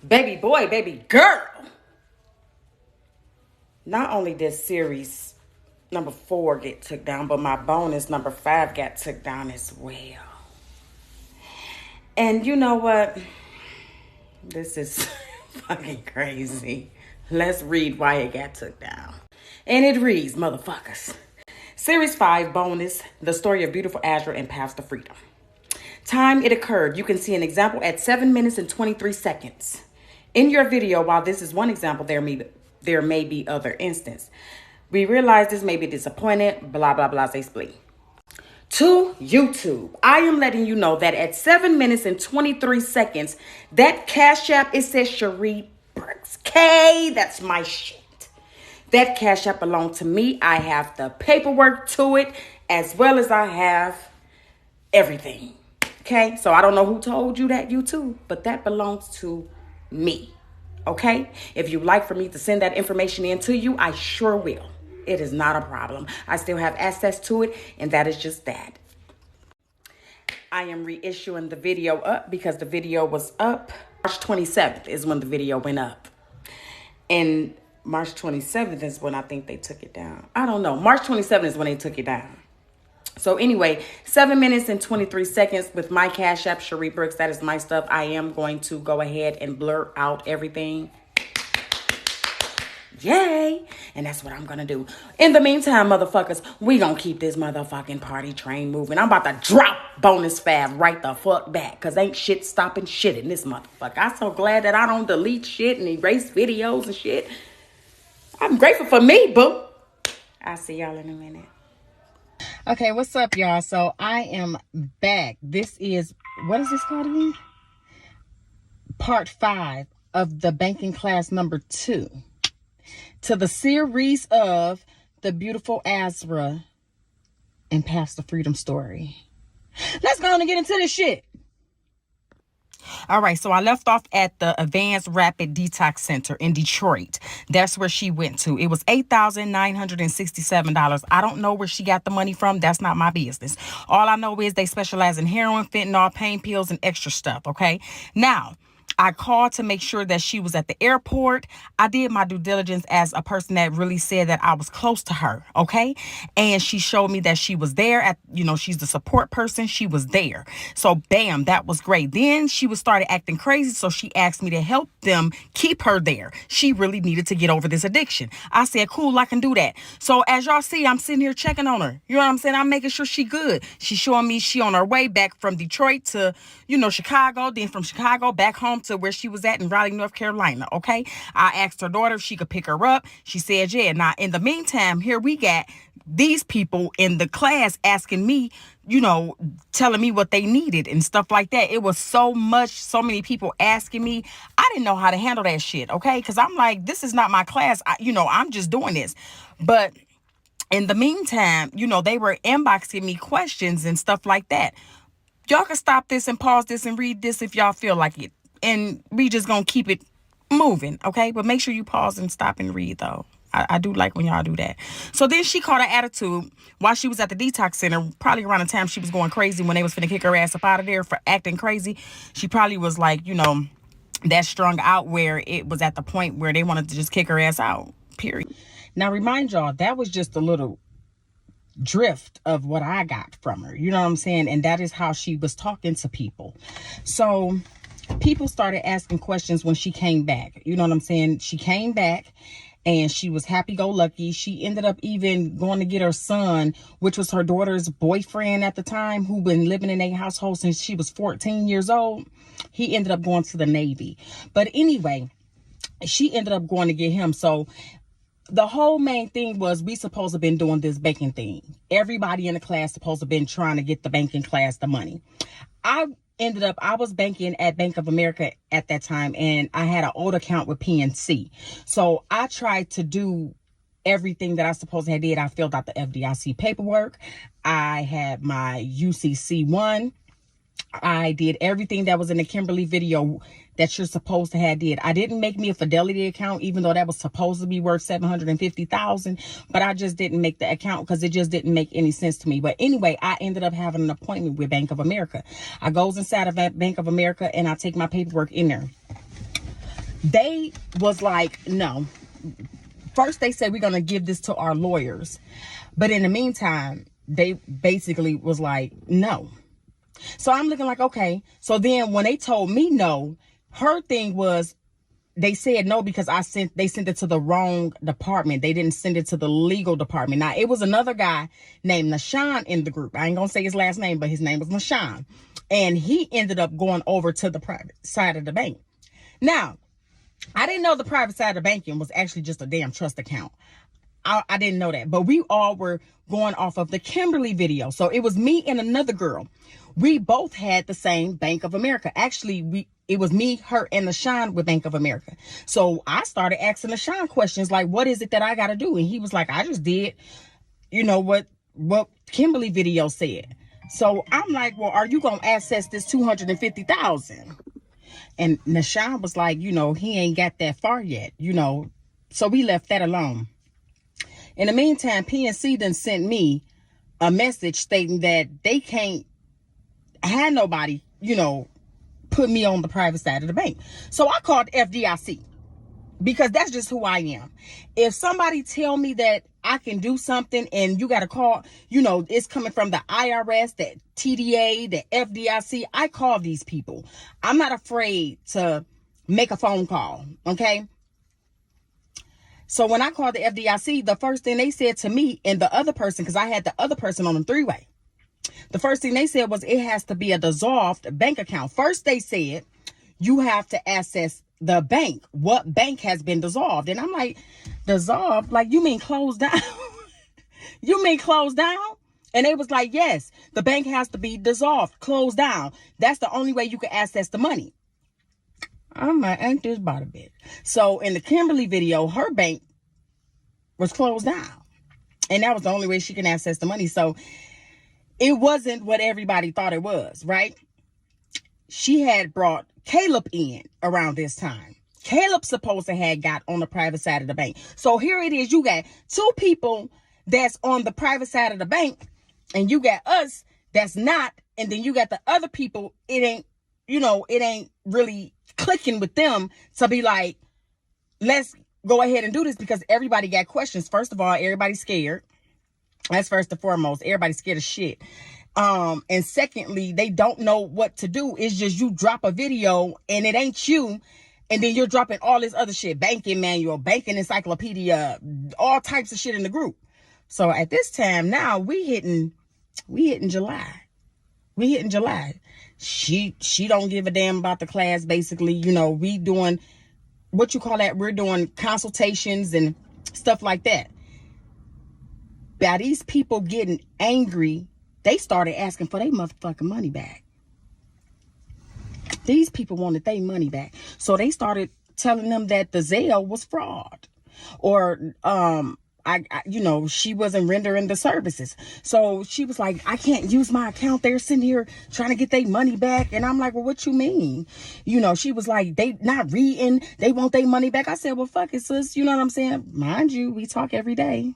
Baby boy, baby girl. Not only did series number 4 get took down, but my bonus number 5 got took down as well. And you know what? This is fucking crazy. Let's read why it got took down. And it reads, motherfuckers. Series 5 bonus, the story of beautiful Asherah and Paths to Freedom. Time it occurred. You can see an example at 7 minutes and 23 seconds. In your video, while this is one example, there may be other instances. We realize this may be disappointed, blah, blah, blah, say split. To YouTube, I am letting you know that at 7 minutes and 23 seconds, that Cash App, it says Cherie Brooks K. That's my shit. That Cash App belonged to me. I have the paperwork to it, as well as I have everything. Okay, so I don't know who told you that, YouTube, but that belongs to me. Okay, if you'd like for me to send that information in to you, I sure will. It is not a problem. I still have access to it, and that is just that. I am reissuing the video up because the video was up. March 27th is when the video went up. And March 27th is when I think they took it down. I don't know. March 27th is when they took it down. So anyway, 7 minutes and 23 seconds with my Cash App, Cherie Brooks. That is my stuff. I am going to go ahead and blur out everything. Yay. And that's what I'm going to do. In the meantime, motherfuckers, we going to keep this motherfucking party train moving. I'm about to drop bonus 5 right the fuck back. Because ain't shit stopping shit in this motherfucker. I'm so glad that I don't delete shit and erase videos and shit. I'm grateful for me, boo. I'll see y'all in a minute. Okay, what's up, y'all? So I am back. This is, what is this called again? Part 5 of the banking class number 2. To the series of the beautiful Asherah and Paths to Freedom story. Let's go on and get into this shit. All right, so I left off at the Advanced Rapid Detox Center in Detroit. That's where she went to. It was $8,967. I don't know where she got the money from. That's not my business. All I know is they specialize in heroin, fentanyl, pain pills, and extra stuff, okay? Now, I called to make sure that she was at the airport. I did my due diligence as a person that really said that I was close to her, okay? And she showed me that she was there at, she's the support person. She was there. So, bam, that was great. Then she started acting crazy, so she asked me to help them keep her there. She really needed to get over this addiction. I said, cool, I can do that. So, as y'all see, I'm sitting here checking on her. You know what I'm saying? I'm making sure she good. She's showing me she on her way back from Detroit to, Chicago. Then from Chicago back home to where she was at in Raleigh, North Carolina, okay? I asked her daughter if she could pick her up. She said, yeah. Now, in the meantime, here we got these people in the class asking me, telling me what they needed and stuff like that. It was so many people asking me. I didn't know how to handle that shit, okay? Because I'm like, this is not my class. I'm just doing this. But in the meantime, they were inboxing me questions and stuff like that. Y'all can stop this and pause this and read this if y'all feel like it. And we just gonna keep it moving, okay? But make sure you pause and stop and read, though. I do like when y'all do that. So then she caught her attitude while she was at the detox center, probably around the time she was going crazy when they was finna kick her ass up out of there for acting crazy. She probably was like, that strung out where it was at the point where they wanted to just kick her ass out, period. Now, remind y'all, that was just a little drift of what I got from her. You know what I'm saying? And that is how she was talking to people. So people started asking questions when she came back. You know what I'm saying? She came back and she was happy-go-lucky. She ended up even going to get her son, which was her daughter's boyfriend at the time, who been living in a household since she was 14 years old. He ended up going to the Navy. But anyway, she ended up going to get him. So the whole main thing was we supposed to have been doing this banking thing. Everybody in the class supposed to have been trying to get the banking class the money. I was banking at Bank of America at that time, and I had an old account with PNC. So I tried to do everything that I supposed to have did. I filled out the FDIC paperwork. I had my UCC1. I did everything that was in the Kimberly video that you're supposed to have did. I didn't make me a Fidelity account, even though that was supposed to be worth $750,000, but I just didn't make the account because it just didn't make any sense to me. But anyway, I ended up having an appointment with Bank of America. I goes inside of Bank of America and I take my paperwork in there. They was like, no. First, they said, we're going to give this to our lawyers. But in the meantime, they basically was like, no. So I'm looking like, okay. So then when they told me no, her thing was, they said no because they sent it to the wrong department. They didn't send it to the legal department. Now, it was another guy named Nashawn in the group. I ain't going to say his last name, but his name was Nashawn. And he ended up going over to the private side of the bank. Now, I didn't know the private side of banking was actually just a damn trust account. I didn't know that. But we all were going off of the Kimberly video. So it was me and another girl. We both had the same Bank of America. Actually, it was me, her, and LaShawn with Bank of America. So I started asking LaShawn questions like, what is it that I got to do? And he was like, I just did, what Kimberly video said. So I'm like, well, are you going to access this $250,000? And LaShawn was like, he ain't got that far yet, So we left that alone. In the meantime, PNC done sent me a message stating that they can't have nobody, put me on the private side of the bank. So I called FDIC because that's just who I am. If somebody tell me that I can do something and you got to call, it's coming from the IRS, the TDA, the FDIC, I call these people. I'm not afraid to make a phone call, okay? So when I called the FDIC, the first thing they said to me and the other person, because I had the other person on the three-way, the first thing they said was it has to be a dissolved bank account. First, they said you have to access the bank. What bank has been dissolved? And I'm like, dissolved? Like, you mean closed down? You mean closed down? And they was like, yes, the bank has to be dissolved, closed down. That's the only way you can access the money. I'm like, ain't this about a bit? So in the Kimberly video, her bank was closed down. And that was the only way she can access the money. So it wasn't what everybody thought it was, right? She had brought Caleb in around this time. Caleb supposed to have got on the private side of the bank. So here it is. You got two people that's on the private side of the bank. And you got us that's not. And then you got the other people. It ain't really clicking with them to be like, let's go ahead and do this because everybody got questions. First of all, everybody's scared. That's first and foremost. Everybody's scared of shit. And secondly, they don't know what to do. It's just you drop a video and it ain't you. And then you're dropping all this other shit. Banking manual, banking encyclopedia, all types of shit in the group. So at this time now we hitting July. We hitting July. She don't give a damn about the class. Basically, we doing what you call that. We're doing consultations and stuff like that. By these people getting angry, they started asking for their motherfucking money back. These people wanted their money back. So they started telling them that the Zelle was fraud. Or, she wasn't rendering the services. So she was like, I can't use my account. They're sitting here trying to get their money back. And I'm like, well, what you mean? She was like, they not reading. They want their money back. I said, well, fuck it, sis. You know what I'm saying? Mind you, we talk every day.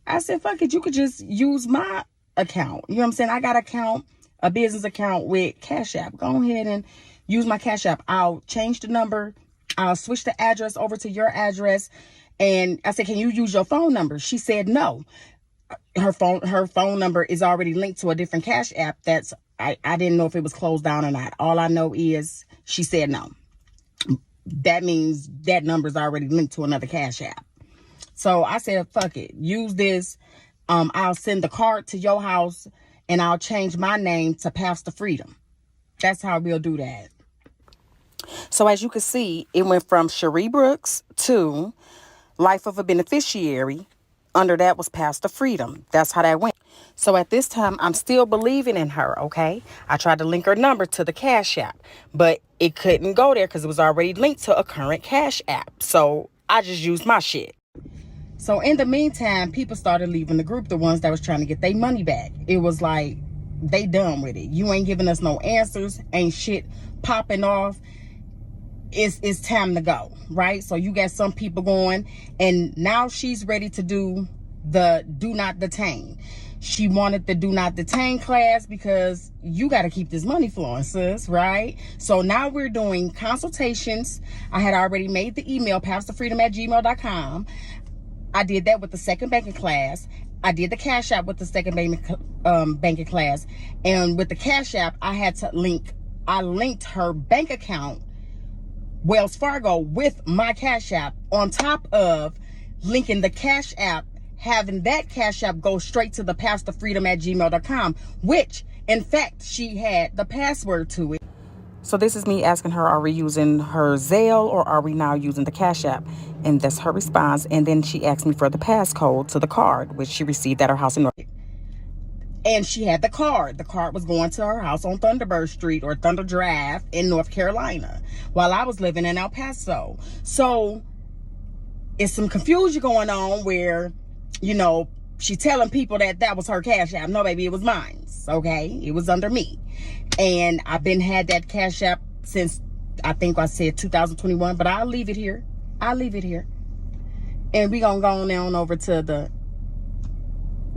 I said, fuck it. You could just use my account. You know what I'm saying? I got a business account with Cash App. Go ahead and use my Cash App. I'll change the number. I'll switch the address over to your address. And I said, can you use your phone number? She said no. Her phone number is already linked to a different Cash App. I didn't know if it was closed down or not. All I know is she said no. That means that number is already linked to another Cash App. So I said, fuck it. Use this. I'll send the card to your house and I'll change my name to Pastor Freedom. That's how we'll do that. So as you can see, it went from Cherie Brooks to Life of a Beneficiary. Under that was Pastor Freedom. That's how that went. So at this time, I'm still believing in her, okay? I tried to link her number to the Cash App, but it couldn't go there because it was already linked to a current Cash App. So I just used my shit. So in the meantime, people started leaving the group, the ones that was trying to get their money back. It was like, they done with it. You ain't giving us no answers. Ain't shit popping off. It's time to go, right? So you got some people going, and now she's ready to do the do not detain. She wanted the do not detain class because you got to keep this money flowing, sis, right? So now we're doing consultations. I had already made the email, pastorfreedom@gmail.com. I did that with the second banking class. I did the Cash App with the second banking class. And with the Cash App, I linked her bank account, Wells Fargo, with my Cash App, on top of linking the Cash App, having that Cash App go straight to the pastorfreedom@gmail.com, which, in fact, she had the password to it. So this is me asking her, are we using her Zelle or are we now using the Cash App? And that's her response. And then she asked me for the passcode to the card, which she received at her house in North. And she had the card. The card was going to her house on Thunderbird Street, or Thunder Drive, in North Carolina, while I was living in El Paso. So it's some confusion going on where, you know, she telling people that that was her Cash App. No, baby, it was mine. Okay, it was under me. And I've had that Cash App since, I think I said 2021, but I'll leave it here. I'll leave it here. And we gonna go on over to the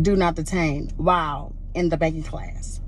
do not detain while in the banking class.